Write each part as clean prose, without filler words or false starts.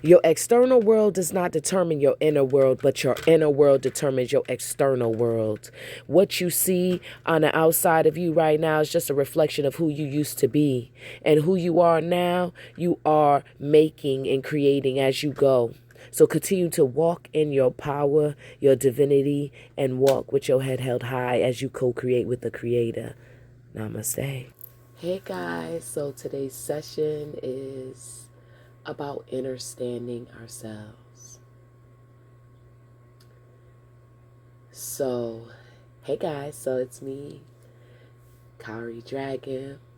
Your external world does not determine your inner world, but your inner world determines your external world. What you see on the outside of you right now is just a reflection of who you used to be. And who you are now, you are making and creating as you go. So continue to walk in your power, your divinity, and walk with your head held high as you co-create with the Creator. Namaste. Hey guys, so today's session is about understanding ourselves. So, hey guys, so it's me,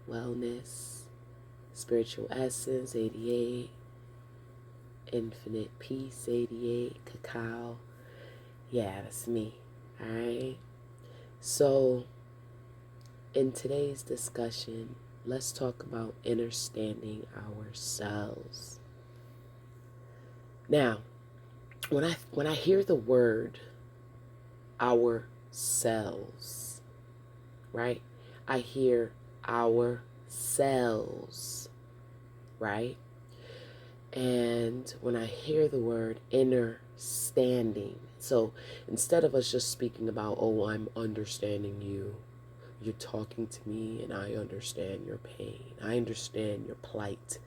Wellness, Spiritual Essence 88, Infinite Peace 88, Cacao. Yeah, that's me. Alright. So, in today's discussion, let's talk about understanding ourselves. Now, when I hear the word ourselves, right? I hear ourselves, right? And when I hear the word understanding, so instead of us just speaking about, oh, I'm understanding you, you're talking to me and I understand your pain. I understand your plight.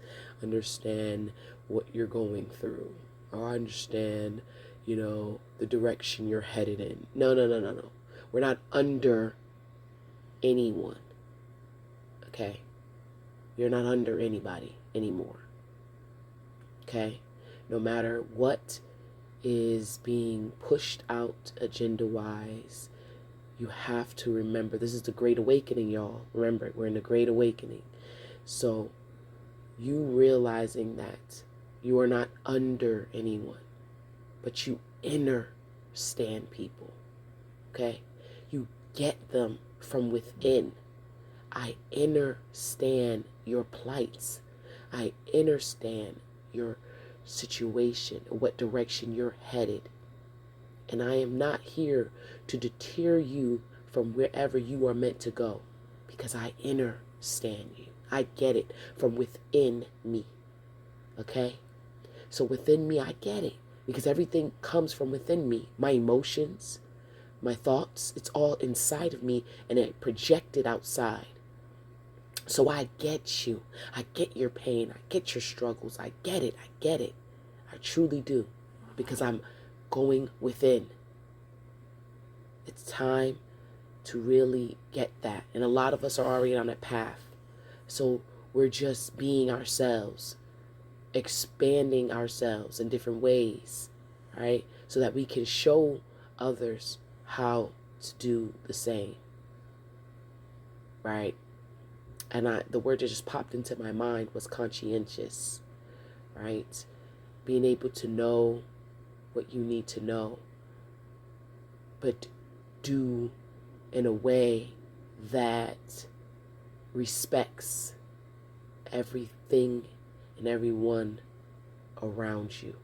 Understand what you're going through. Or I understand, the direction you're headed in. No. We're not under anyone. Okay? You're not under anybody anymore. Okay? No matter what is being pushed out agenda-wise, you have to remember, this is the Great Awakening, y'all. Remember, we're in the Great Awakening. So, you realizing that you are not under anyone, but you understand people, okay? You get them from within. I understand your plights. I understand your situation, what direction you're headed. And I am not here to deter you from wherever you are meant to go, because I understand you. I get it from within me. Okay? So within me, I get it, because everything comes from within me. My emotions, my thoughts, it's all inside of me, and it projected outside. So I get you. I get your pain. I get your struggles. I get it. I truly do, because I'm going within. It's time to really get that. And a lot of us are already on that path. So we're just being ourselves, expanding ourselves in different ways, right? So that we can show others how to do the same, right? And the word that just popped into my mind was conscientious, right? Being able to know what you need to know, but do in a way that respects everything and everyone around you.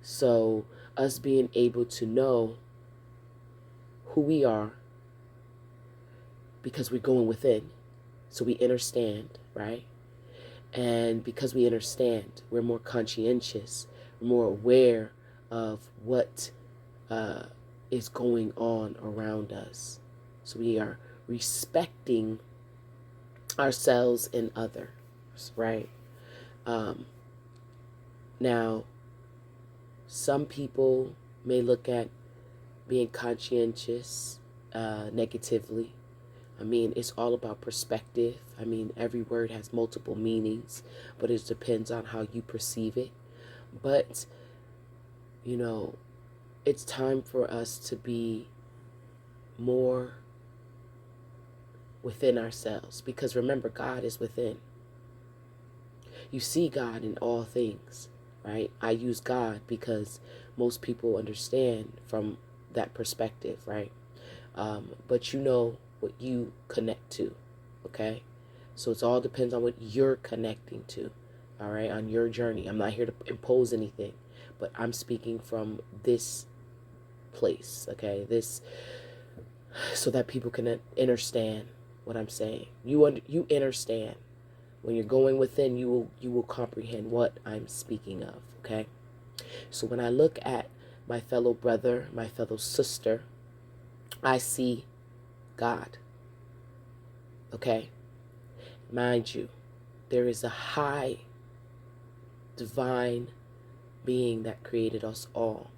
So us being able to know who we are, because we're going within, so we understand, right? And because we understand, we're more conscientious, we're more aware of what is going on around us. So we are respecting ourselves and others, right? Now, some people may look at being conscientious negatively. I mean, it's all about perspective. I mean, every word has multiple meanings, but it depends on how you perceive it. But, it's time for us to be more within ourselves, because remember, God is within. You see God in all things, right? I use God because most people understand from that perspective, right? But you know what you connect to, okay? So it all depends on what you're connecting to, all right, on your journey. I'm not here to impose anything, but I'm speaking from this place, okay? This, so that people can understand what I'm saying. You understand, When you're going within, you will comprehend what I'm speaking of, okay? So when I look at my fellow brother, my fellow sister, I see God, okay? Mind you, there is a high divine being that created us all.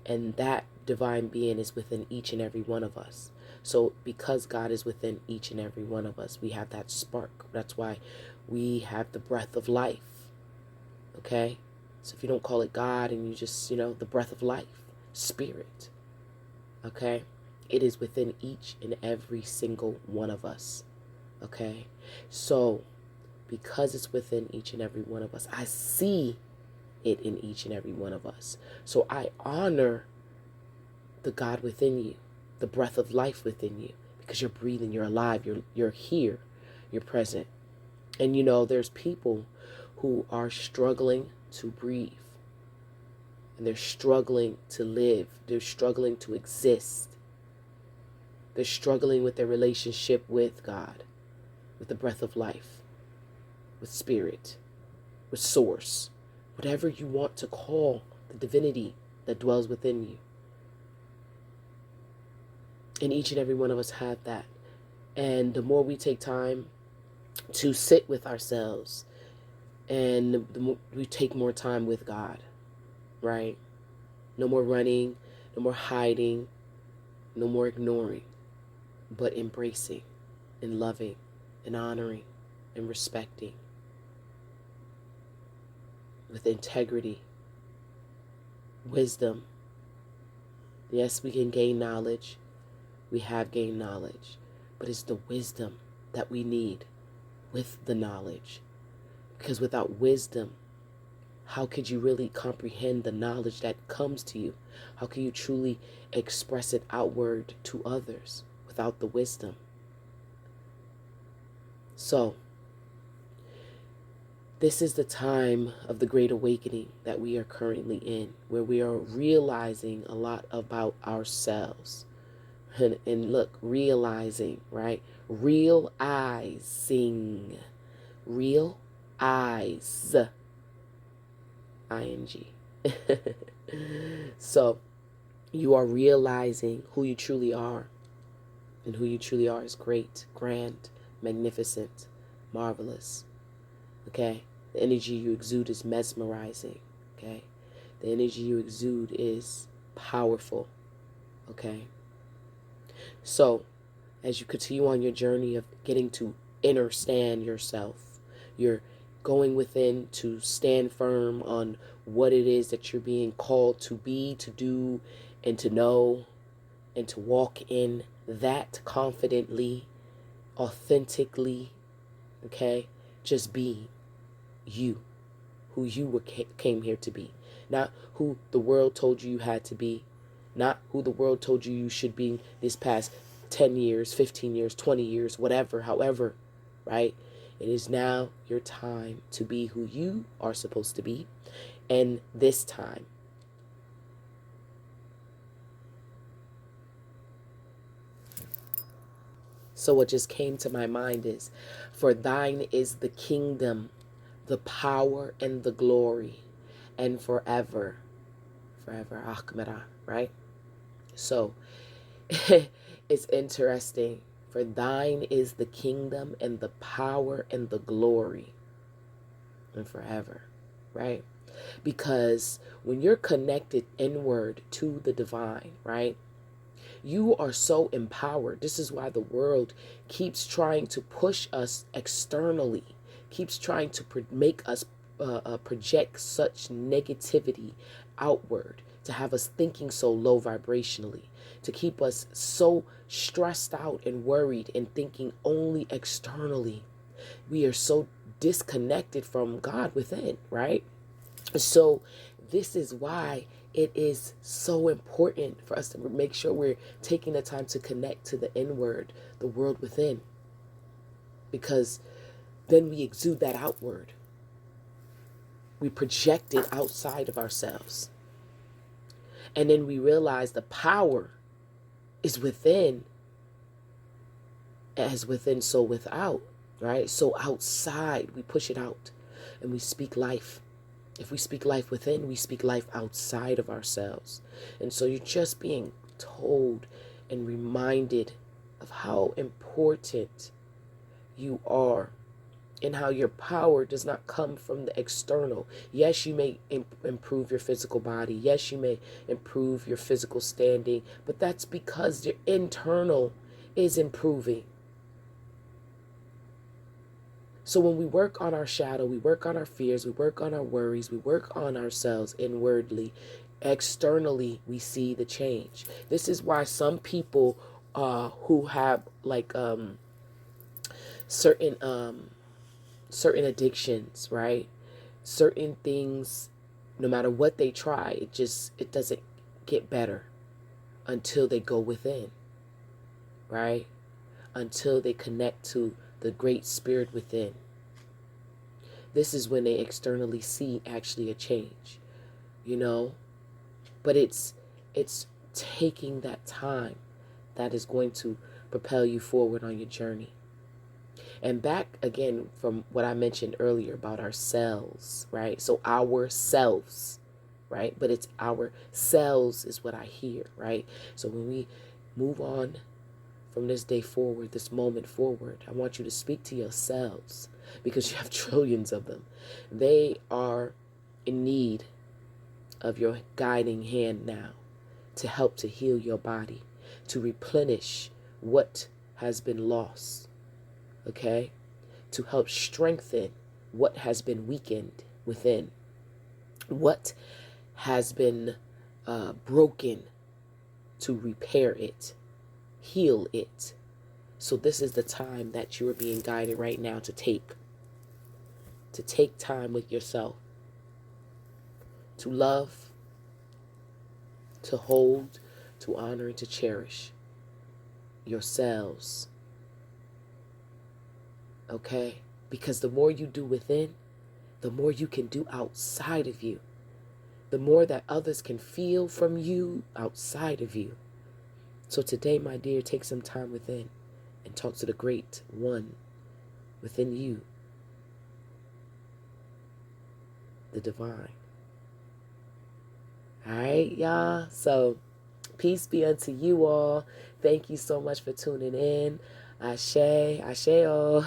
And that divine being is within each and every one of us. So because God is within each and every one of us, we have that spark. That's why we have the breath of life. Okay? So if you don't call it God and you just, the breath of life, spirit. Okay? It is within each and every single one of us. Okay? So because it's within each and every one of us, I see it in each and every one of us. So I honor the God within you, the breath of life within you, because you're breathing, you're alive, you're here, you're present. And there's people who are struggling to breathe, and they're struggling to live, they're struggling to exist, they're struggling with their relationship with God, with the breath of life, with spirit, with source, whatever you want to call the divinity that dwells within you. And each and every one of us have that. And the more we take time to sit with ourselves, and the more we take more time with God, right? No more running, no more hiding, no more ignoring, but embracing and loving and honoring and respecting with integrity, wisdom. Yes, we can gain knowledge. We have gained knowledge, but it's the wisdom that we need with the knowledge. Because without wisdom, how could you really comprehend the knowledge that comes to you? How can you truly express it outward to others without the wisdom? So, this is the time of the Great Awakening that we are currently in, where we are realizing a lot about ourselves. And look, realizing, right? Realizing. Real eyes. I-N-G. So, you are realizing who you truly are. And who you truly are is great, grand, magnificent, marvelous. Okay? The energy you exude is mesmerizing. Okay? The energy you exude is powerful. Okay? So, as you continue on your journey of getting to understand yourself, you're going within to stand firm on what it is that you're being called to be, to do, and to know, and to walk in that confidently, authentically, okay? Just be you, who you came here to be. Not who the world told you you had to be, not who the world told you you should be this past 10 years, 15 years, 20 years, whatever, however, right? It is now your time to be who you are supposed to be. And this time, so what just came to my mind is, for thine is the kingdom, the power, and the glory, and forever, Akhmara, right? So, it's interesting. For thine is the kingdom and the power and the glory, and forever, right? Because when you're connected inward to the divine, right, you are so empowered. This is why the world keeps trying to push us externally, keeps trying to make us project such negativity outward, to have us thinking so low vibrationally, to keep us so stressed out and worried and thinking only externally. We are so disconnected from God within, right? So this is why it is so important for us to make sure we're taking the time to connect to the inward, the world within, because then we exude that outward. We project it outside of ourselves. And then we realize the power is within, as within, so without. right? So outside, we push it out and we speak life. If we speak life within, we speak life outside of ourselves. And so you're just being told and reminded of how important you are and how your power does not come from the external. Yes, you may improve your physical body. Yes, you may improve your physical standing, but that's because your internal is improving. So when we work on our shadow, we work on our fears, we work on our worries, we work on ourselves inwardly, externally we see the change. This is why some people who have like certain certain addictions, right? Certain things, no matter what they try, it doesn't get better until they go within, right? Until they connect to the great spirit within. This is when they externally see actually a change, you know? But it's taking that time that is going to propel you forward on your journey. And back again from what I mentioned earlier about ourselves, right? So ourselves, right? But it's ourselves is what I hear, right? So when we move on from this day forward, this moment forward, I want you to speak to yourselves because you have trillions of them. They are in need of your guiding hand now to help to heal your body, to replenish what has been lost, okay? To help strengthen what has been weakened within, what has been broken, to repair it, heal it. So this is the time that you are being guided right now to take time with yourself, to love, to hold, to honor, and to cherish yourselves. Okay? Because the more you do within, the more you can do outside of you. The more that others can feel from you outside of you. So today, my dear, take some time within and talk to the great one within you, the divine. All right, y'all. So peace be unto you all. Thank you so much for tuning in. Ashe, ashe all.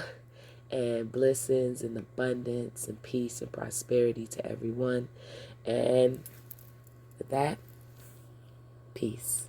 And blessings and abundance and peace and prosperity to everyone. And with that, peace.